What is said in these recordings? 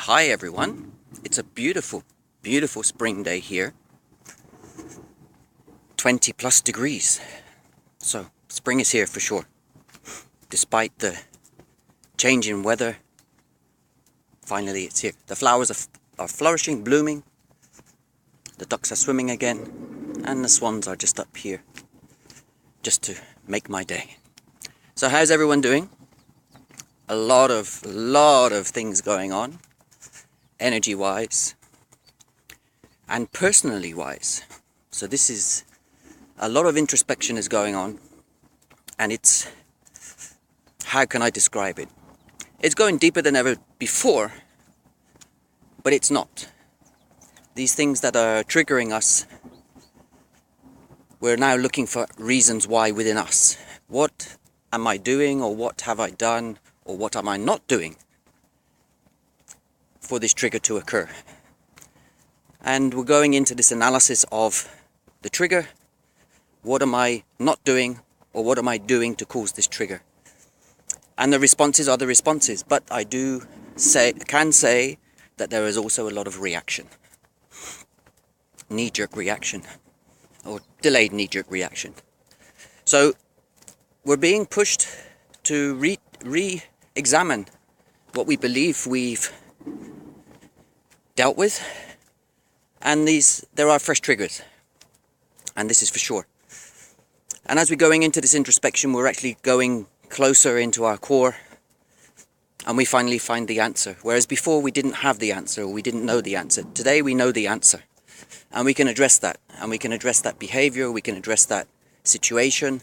Hi everyone, it's a beautiful, beautiful spring day here. 20 plus degrees. So spring is here for sure. Despite the change in weather, finally it's here. The flowers are flourishing, blooming. The ducks are swimming again. And the swans are just up here. Just to make my day. So how's everyone doing? A lot of things going on. Energy-wise and personally-wise. So this is a lot of introspection is going on, and it's, how can I describe it? It's going deeper than ever before, but it's not. These things that are triggering us, we're now looking for reasons why within us. What am I doing, or what have I done, or what am I not doing for this trigger to occur? And we're going into this analysis of the trigger. What am I not doing, or what am I doing to cause this trigger? And the responses are the responses, but I can say that there is also a lot of reaction. Knee-jerk reaction, or delayed knee-jerk reaction. So we're being pushed to re-examine what we believe we've dealt with, and there are fresh triggers, and this is for sure. And as we're going into this introspection, we're actually going closer into our core, and we finally find the answer. Whereas before we didn't have the answer, or we didn't know the answer. Today we know the answer, and we can address that, and we can address that behavior, we can address that situation,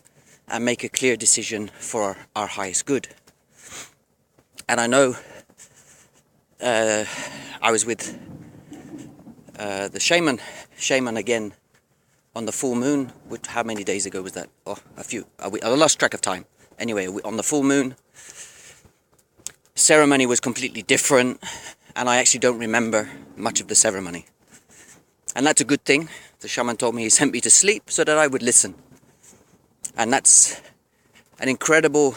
and make a clear decision for our highest good. And I know I was with the shaman again on the full moon. How many days ago was that? Oh, a few. I lost track of time. Anyway, on the full moon, ceremony was completely different, and I actually don't remember much of the ceremony. And that's a good thing. The shaman told me he sent me to sleep so that I would listen. And that's an incredible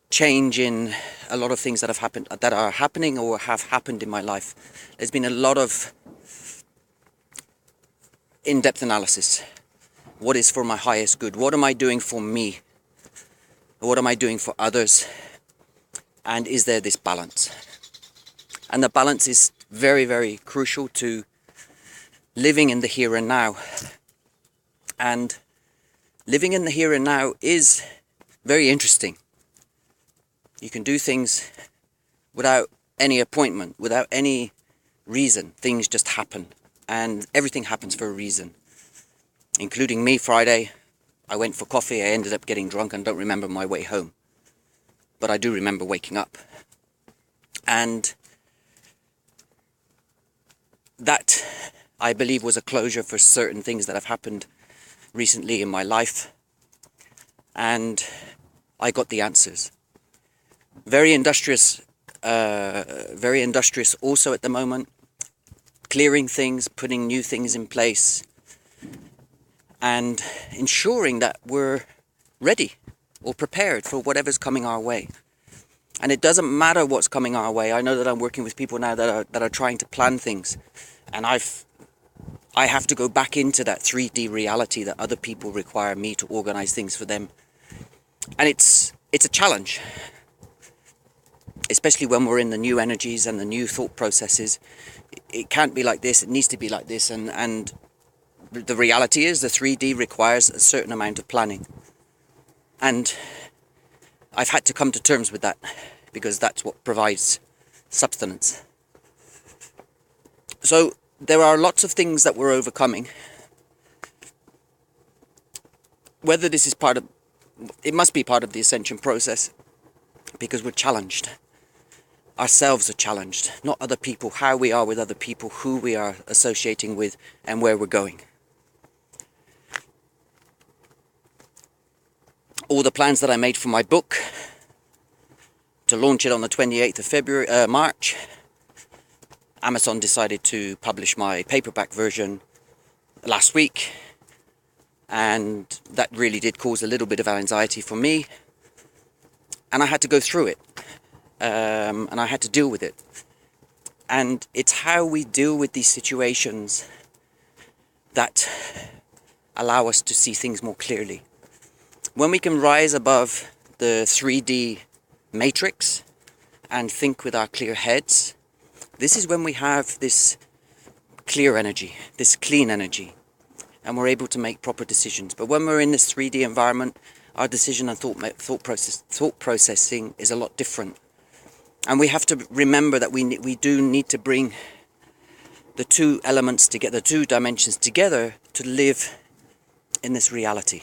change in a lot of things that have happened, that are happening or have happened in my life. There's been a lot of in-depth analysis. What is for my highest good? What am I doing for me? What am I doing for others? And is there this balance? And the balance is very, very crucial to living in the here and now. And living in the here and now is very interesting. You can do things without any appointment, without any reason. Things just happen, and everything happens for a reason. Including me, Friday, I went for coffee, I ended up getting drunk and don't remember my way home. But I do remember waking up. And that, I believe, was a closure for certain things that have happened recently in my life. And I got the answers. Very industrious also at the moment. Clearing things, putting new things in place, and ensuring that we're ready or prepared for whatever's coming our way. And it doesn't matter what's coming our way. I know that I'm working with people now that are trying to plan things, and I have to go back into that 3D reality that other people require me to organize things for them. And it's a challenge. Especially when we're in the new energies and the new thought processes. It can't be like this, it needs to be like this, and the reality is the 3D requires a certain amount of planning. And I've had to come to terms with that, because that's what provides substance. So there are lots of things that we're overcoming. Whether this is it must be part of the ascension process, because we're challenged. Ourselves are challenged, not other people, how we are with other people, who we are associating with, and where we're going. All the plans that I made for my book, to launch it on the 28th of March, Amazon decided to publish my paperback version last week, and that really did cause a little bit of anxiety for me, and I had to go through it. And I had to deal with it. And it's how we deal with these situations that allow us to see things more clearly. When we can rise above the 3D matrix and think with our clear heads, this is when we have this clear energy, this clean energy, and we're able to make proper decisions. But when we're in this 3D environment, our decision and thought processing is a lot different. And we have to remember that we do need to bring the two elements together, the two dimensions together, to live in this reality.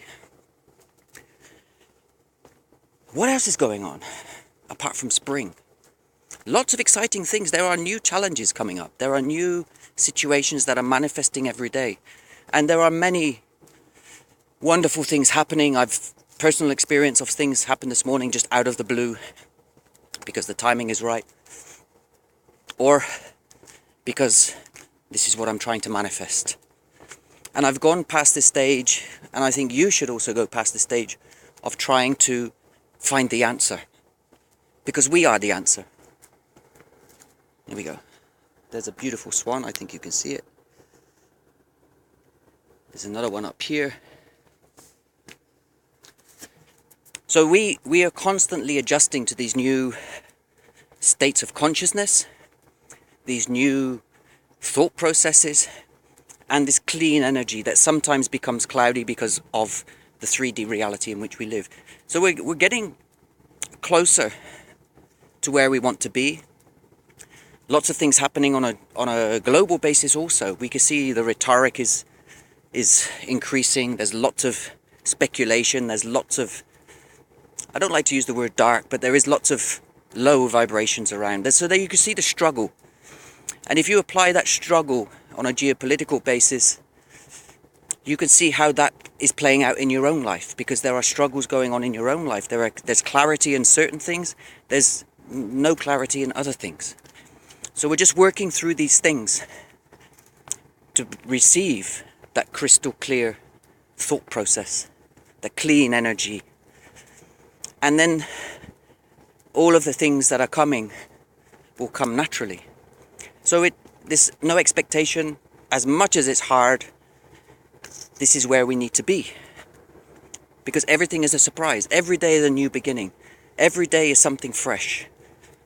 What else is going on apart from spring? Lots of exciting things. There are new challenges coming up. There are new situations that are manifesting every day. And there are many wonderful things happening. I've personal experience of things happened this morning just out of the blue because the timing is right. Or because this is what I'm trying to manifest. And I've gone past this stage, and I think you should also go past the stage of trying to find the answer. Because we are the answer. Here we go. There's a beautiful swan, I think you can see it. There's another one up here. So we are constantly adjusting to these new states of consciousness, these new thought processes, and this clean energy that sometimes becomes cloudy because of the 3D reality in which we live. So we're getting closer to where we want to be. Lots of things happening on a global basis also. We can see the rhetoric is increasing. There's lots of speculation. There's lots of, I don't like to use the word dark, but there is lots of low vibrations around. So there you can see the struggle. And if you apply that struggle on a geopolitical basis, you can see how that is playing out in your own life, because there are struggles going on in your own life. There's clarity in certain things. There's no clarity in other things. So we're just working through these things to receive that crystal clear thought process, the clean energy. And then all of the things that are coming will come naturally. So this no expectation, as much as it's hard, this is where we need to be. Because everything is a surprise. Every day is a new beginning. Every day is something fresh.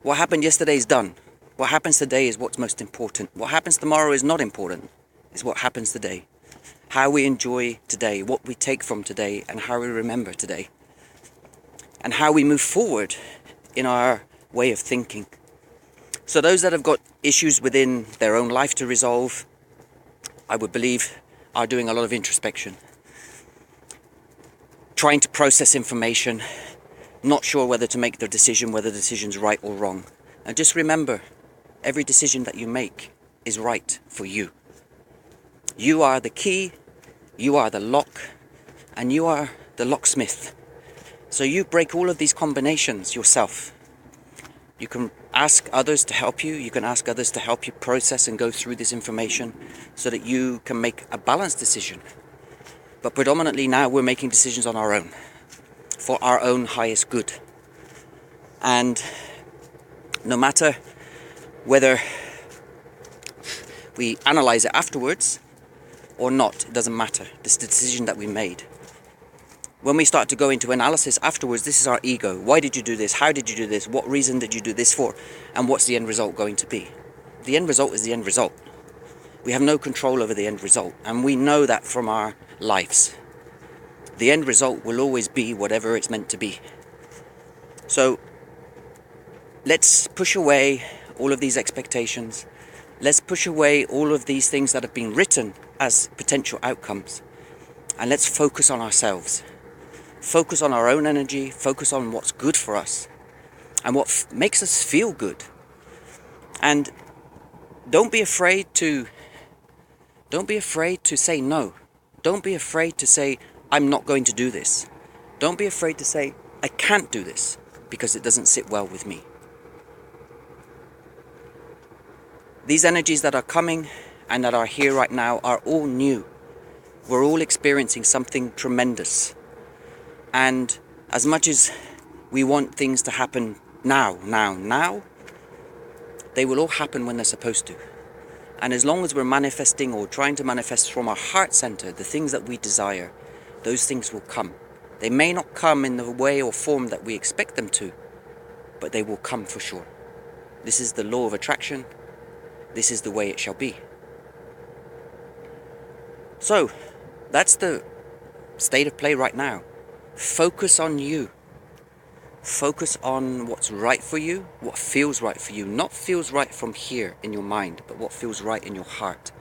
What happened yesterday is done. What happens today is what's most important. What happens tomorrow is not important. It's what happens today. How we enjoy today, what we take from today, and how we remember today. And how we move forward in our way of thinking. So those that have got issues within their own life to resolve, I would believe, are doing a lot of introspection. Trying to process information, not sure whether to make the decision, whether the decision's right or wrong. And just remember, every decision that you make is right for you. You are the key, you are the lock, and you are the locksmith. So you break all of these combinations yourself. You can ask others to help you. You can ask others to help you process and go through this information so that you can make a balanced decision. But predominantly now we're making decisions on our own, for our own highest good. And no matter whether we analyze it afterwards or not, it doesn't matter. This is the decision that we made. When we start to go into analysis afterwards, this is our ego. Why did you do this? How did you do this? What reason did you do this for? And what's the end result going to be? The end result is the end result. We have no control over the end result. And we know that from our lives. The end result will always be whatever it's meant to be. So let's push away all of these expectations. Let's push away all of these things that have been written as potential outcomes. And let's focus on ourselves. Focus on our own energy, focus on what's good for us and what makes us feel good. And don't be afraid to say no. Don't be afraid to say, I'm not going to do this. Don't be afraid to say, I can't do this because it doesn't sit well with me. These energies that are coming and that are here right now are all new. We're all experiencing something tremendous. And as much as we want things to happen now, they will all happen when they're supposed to. And as long as we're manifesting or trying to manifest from our heart center the things that we desire, those things will come. They may not come in the way or form that we expect them to, but they will come for sure. This is the law of attraction. This is the way it shall be. So, that's the state of play right now. Focus on you. Focus on what's right for you, what feels right for you. Not feels right from here in your mind, but what feels right in your heart.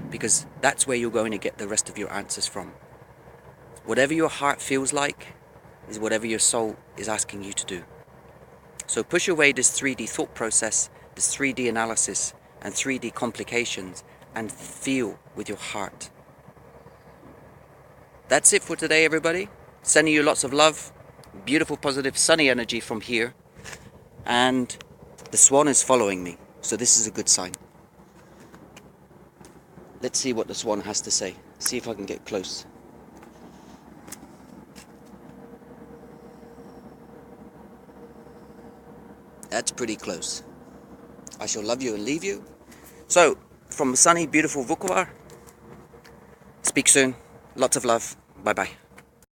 Because that's where you're going to get the rest of your answers from. Whatever your heart feels like is whatever your soul is asking you to do. So push away this 3D thought process, this 3D analysis and 3D complications, and feel with your heart. That's it for today, everybody. Sending you lots of love, beautiful, positive, sunny energy from here. And the swan is following me, so this is a good sign. Let's see what the swan has to say. See if I can get close. That's pretty close. I shall love you and leave you. So, from sunny, beautiful Vukovar, speak soon. Lots of love. Bye-bye.